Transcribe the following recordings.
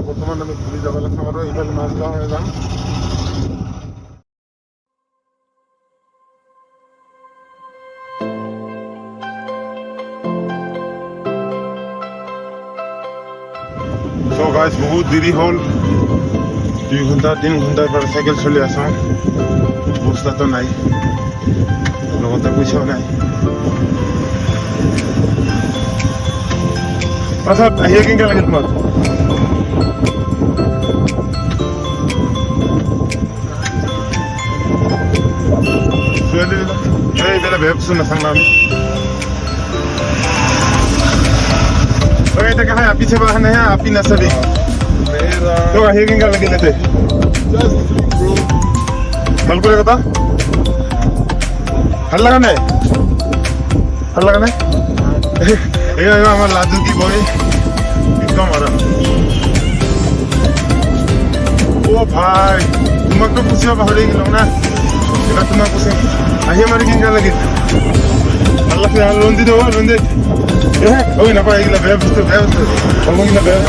বর্তমান আমি পুরী জগন্নাথ খামারও এইভাবে মাছগাঁও হয়ে যাম। সো গাইস বহুত দেরি হল, 2 ঘন্টা 3 ঘন্টার পর সাইকেল চলে আসাম, বস্তা তো নাই, লগতে পয়সাও নাই। আচ্ছা আহিয়ে কেনেকে লাগে তোমাক? এই বেলা ভাবছো না থাকলাম আমি। ওই এটা কাহা পিছে বাহানে হ্যাঁ আপনি না সবই তো আহিয়ে কেনেকে লাগে নেতে ভাল করে কথা ভাল লাগা নাই, ভাল লাগা নাই। এই আমার লাদু কি বই একদম আরাম। ও ভাই তোমাক তো পুষিব পাহৰি গেলাম না, এবার তোমাক পুষে আহিয়ে মারি কেনেকা লাগিল? ভাল লাগছে আর লোন দিতে হবে, লোন দে ওই না পাই এগুলা বেয়া বস্তু ওগুলা বেয়া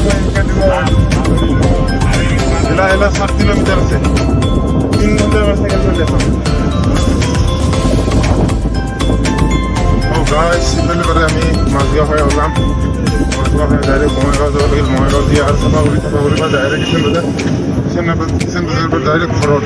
এলা এলা 7 কিলোমিটার আছে, 3 ঘন্টা আমার সাইকেল চলে আসলাম। ও গাইস ইফালে করে আমি মাছগাঁও হয়ে হলাম, মাছগাঁও হয়ে ডাইরেক্ট বঙাইগাঁও যাব লাগিল, বঙাইগাঁও দিয়ে আর চাপাগুড়ি বা ডাইরেক্ট কিষান বাজার পর ডাইরেক্ট ঘৰত।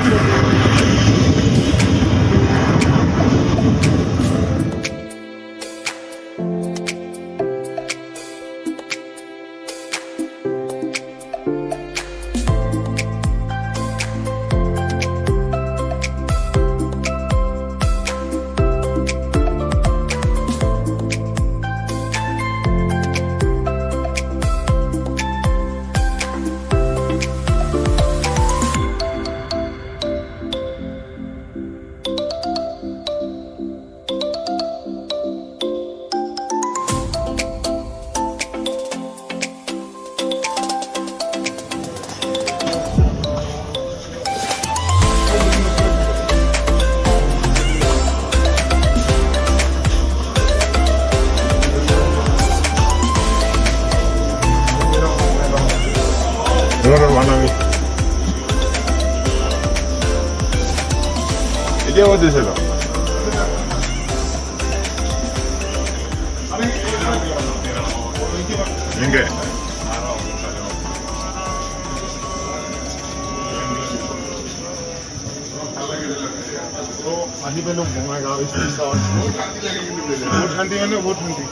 এতিয়া ক'ত দিছিল এনেকে আহি পেলো বঙাইগাঁও বহুত শান্তি মানে বহুত শান্তি।